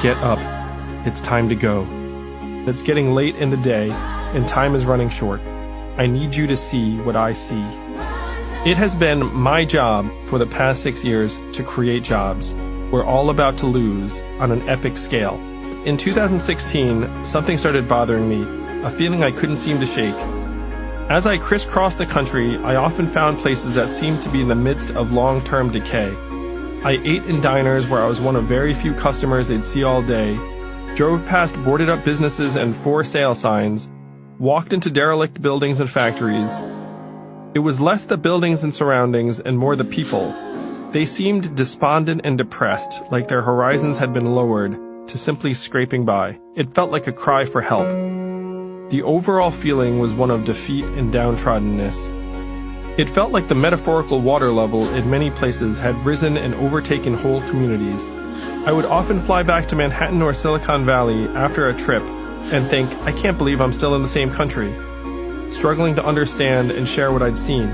Get up. It's time to go. It's getting late in the day, and time is running short. I need you to see what I see. It has been my job for the past 6 years to create jobs. We're all about to lose on an epic scale. In 2016, something started bothering me, a feeling I couldn't seem to shake. As I crisscrossed the country, I often found places that seemed to be in the midst of long-term decay. I ate in diners where I was one of very few customers they'd see all day, drove past boarded-up businesses and for sale signs, walked into derelict buildings and factories. It was less the buildings and surroundings and more the people. They seemed despondent and depressed, like their horizons had been lowered to simply scraping by. It felt like a cry for help. The overall feeling was one of defeat and downtroddenness. It felt like the metaphorical water level in many places had risen and overtaken whole communities. I would often fly back to Manhattan or Silicon Valley after a trip and think, I can't believe I'm still in the same country, struggling to understand and share what I'd seen.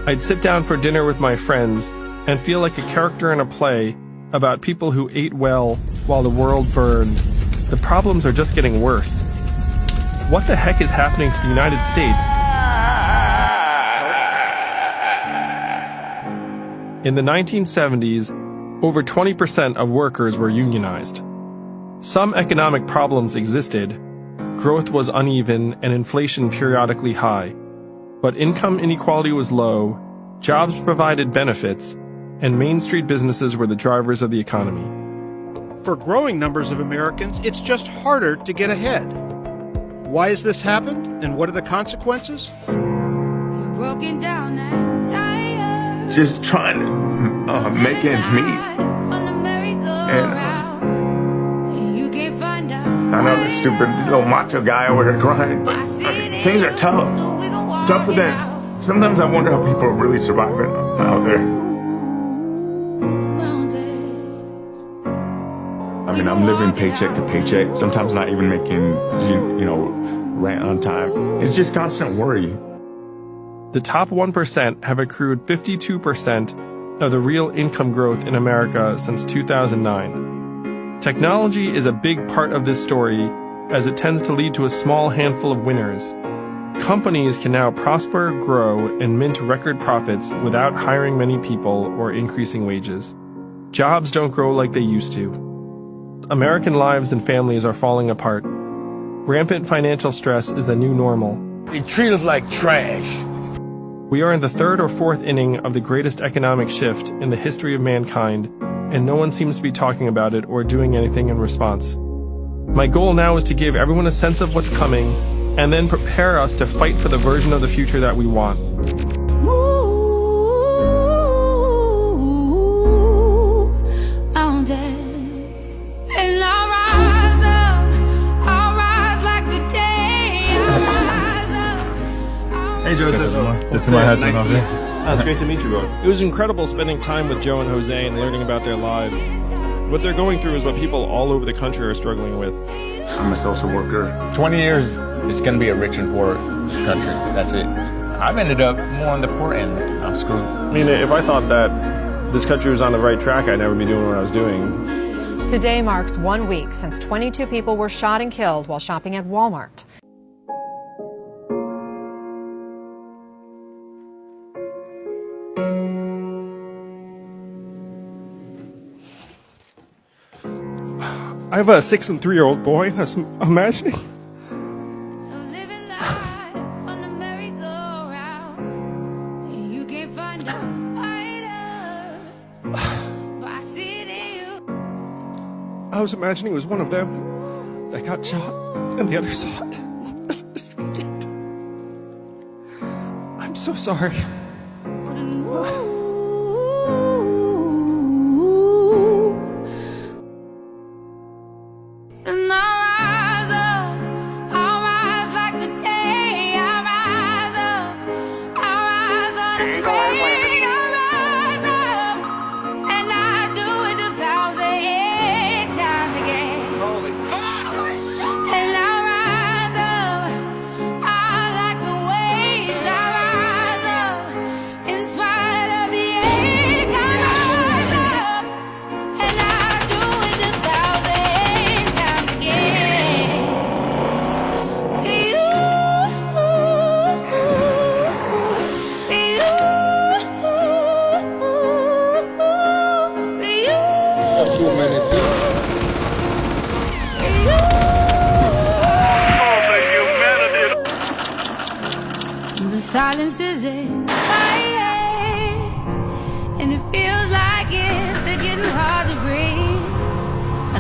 I'd sit down for dinner with my friends and feel like a character in a play about people who ate well while the world burned. The problems are just getting worse. What the heck is happening to the United States? In the 1970s, over 20% of workers were unionized. Some economic problems existed. Growth was uneven and inflation periodically high. But income inequality was low, jobs provided benefits, and Main Street businesses were the drivers of the economy. For growing numbers of Americans, it's just harder to get ahead. Why has this happened, and what are the consequences? You're broken down and tired. Just trying to make ends meet. And you can't find out. I know the stupid little macho guy over there crying, but things are tough. Tougher than. Sometimes I wonder how people are really surviving out there. I mean, I'm living paycheck to paycheck, sometimes not even making, rent on time. It's just constant worry. The top 1% have accrued 52% of the real income growth in America since 2009. Technology is a big part of this story, as it tends to lead to a small handful of winners. Companies can now prosper, grow, and mint record profits without hiring many people or increasing wages. Jobs don't grow like they used to. American lives and families are falling apart. Rampant financial stress is the new normal. They treat us like trash. We are in the third or fourth inning of the greatest economic shift in the history of mankind, and no one seems to be talking about it or doing anything in response. My goal now is to give everyone a sense of what's coming, and then prepare us to fight for the version of the future that we want. Hey, Joseph. This is my husband, Jose. It's great to meet you both. It was incredible spending time with Joe and Jose and learning about their lives. What they're going through is what people all over the country are struggling with. I'm a social worker. 20 years, it's going to be a rich and poor country. That's it. I've ended up more on the poor end. I'm screwed. I mean, if I thought that this country was on the right track, I'd never be doing what I was doing. Today marks 1 week since 22 people were shot and killed while shopping at Walmart. I have a 6 and 3-year-old boy. I was imagining. I was imagining it was one of them that got shot and the other saw it. I'm so sorry.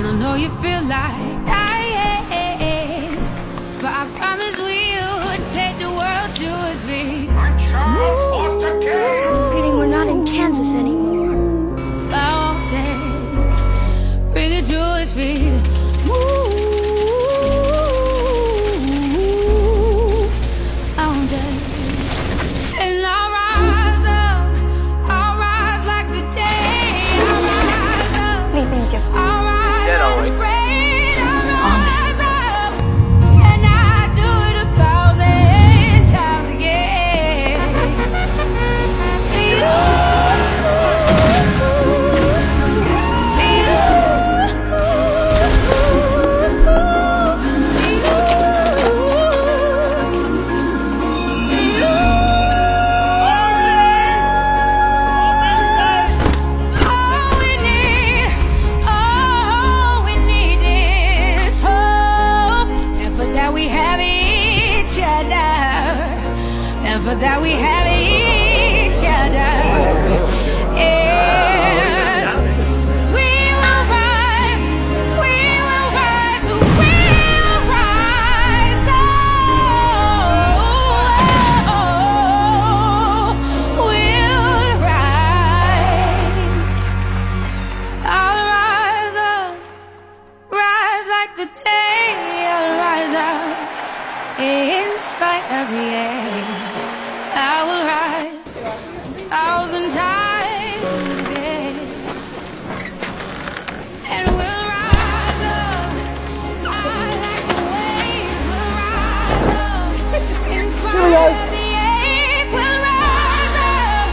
And I know you feel like dying, but I promise we'll take the world to its feet. Feeling we're not in Kansas anymore. I won't take, bring it to its feet. I won't take. And I'll rise like the day. I'll rise up. Anything gift. I'll rise unafraid. I'll rise up. And I do it 1,000 times again. All we need is hope. And for that we have each other. And for that we have each other. And we will rise. We will rise. We'll rise. We'll rise. I'll rise up, rise like the day. I'll rise up, in spite of the air. I will rise 1,000 times again, and we'll rise up. I like the waves. We'll rise up, in spite of the ache. We'll rise up,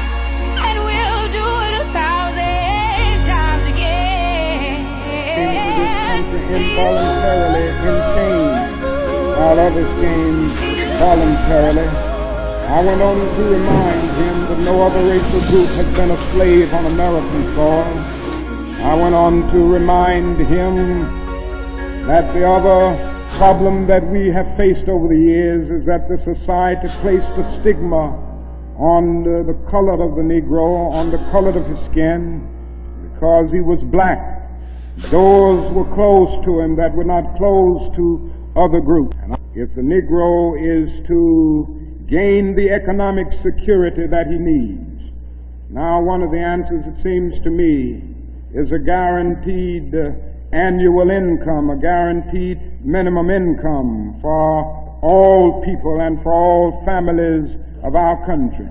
and we'll do it 1,000 times again. Involuntarily in chains, while others came voluntarily. I went on to remind him that no other racial group has been a slave on American soil. I went on to remind him that the other problem that we have faced over the years is that the society placed a stigma on the color of the Negro, on the color of his skin, because he was black. Doors were closed to him that were not closed to other groups. If the Negro is to gain the economic security that he needs, now one of the answers, it seems to me, is a guaranteed annual income, a guaranteed minimum income for all people and for all families of our country.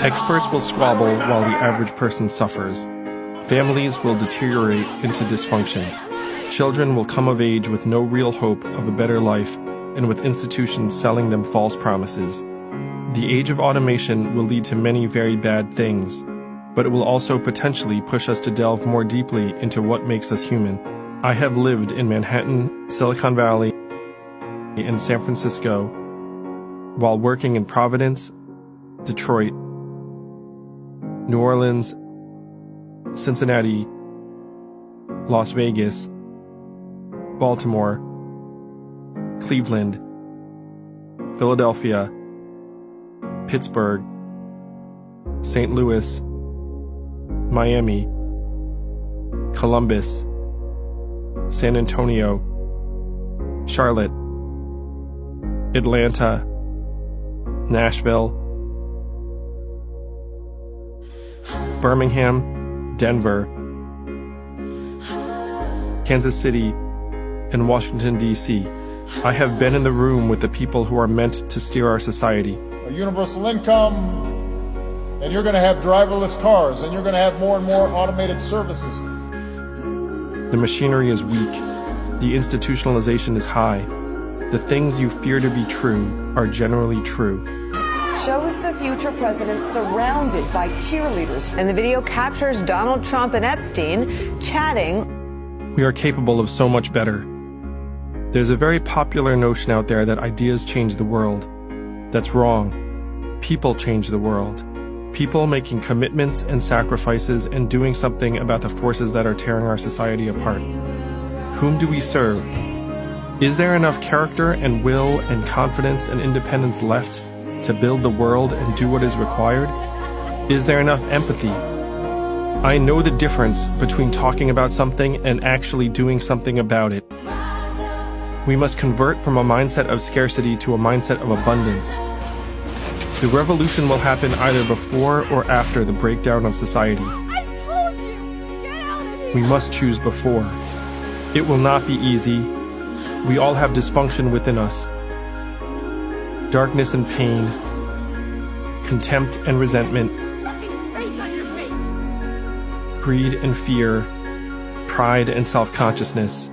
Experts will squabble while the average person suffers. Families will deteriorate into dysfunction. Children will come of age with no real hope of a better life and with institutions selling them false promises. The age of automation will lead to many very bad things, but it will also potentially push us to delve more deeply into what makes us human. I have lived in Manhattan, Silicon Valley, and San Francisco, while working in Providence, Detroit, New Orleans, Cincinnati, Las Vegas, Baltimore, Cleveland, Philadelphia, Pittsburgh, St. Louis, Miami, Columbus, San Antonio, Charlotte, Atlanta, Nashville, Birmingham, Denver, Kansas City, and Washington, D.C. I have been in the room with the people who are meant to steer our society. A universal income, and you're going to have driverless cars, and you're going to have more and more automated services. The machinery is weak. The institutionalization is high. The things you fear to be true are generally true. Shows the future president surrounded by cheerleaders. And the video captures Donald Trump and Epstein chatting. We are capable of so much better. There's a very popular notion out there that ideas change the world. That's wrong. People change the world. People making commitments and sacrifices and doing something about the forces that are tearing our society apart. Whom do we serve? Is there enough character and will and confidence and independence left to build the world and do what is required? Is there enough empathy? I know the difference between talking about something and actually doing something about it. We must convert from a mindset of scarcity to a mindset of abundance. The revolution will happen either before or after the breakdown of society. I told you! Get out of here! We must choose before. It will not be easy. We all have dysfunction within us. Darkness and pain, contempt and resentment, greed and fear, pride and self-consciousness.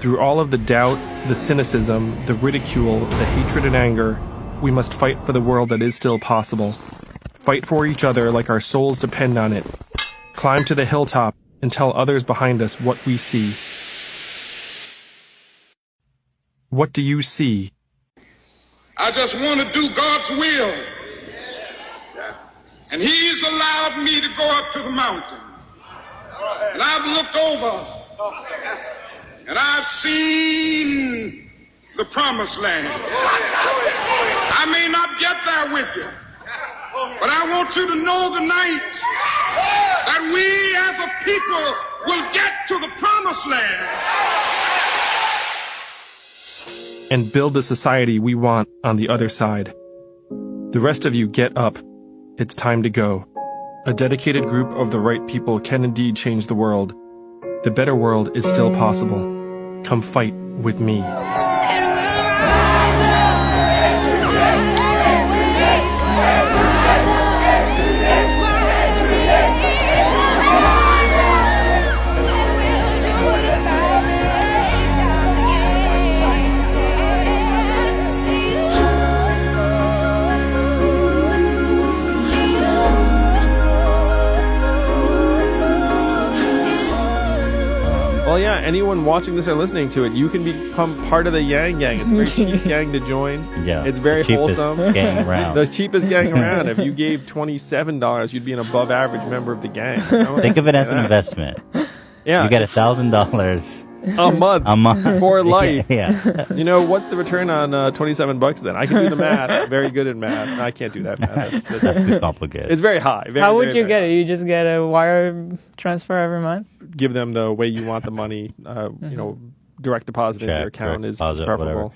Through all of the doubt, the cynicism, the ridicule, the hatred and anger, we must fight for the world that is still possible. Fight for each other like our souls depend on it. Climb to the hilltop and tell others behind us what we see. What do you see? I just want to do God's will. And He's allowed me to go up to the mountain. And I've looked over and I've seen the promised land. I may not get there with you, but I want you to know tonight that we as a people will get to the promised land. And build the society we want on the other side. The rest of you get up. It's time to go. A dedicated group of the right people can indeed change the world. The better world is still possible. Come fight with me. Well, yeah, anyone watching this or listening to it, you can become part of the Yang Gang. It's a very cheap gang to join. Yeah, it's very wholesome. Gang around. The cheapest gang around. If you gave $27, you'd be an above average member of the gang. You know? Think of it as an investment. Yeah. You get $1,000 a month. A month. For life. Yeah. You know, what's the return on $27 then? I can do the math. I'm very good at math. No, I can't do that math. That's too complicated. It's very high. How would you get it? You just get a wire transfer every month? Give them the way you want the money, direct deposit in your account is preferable.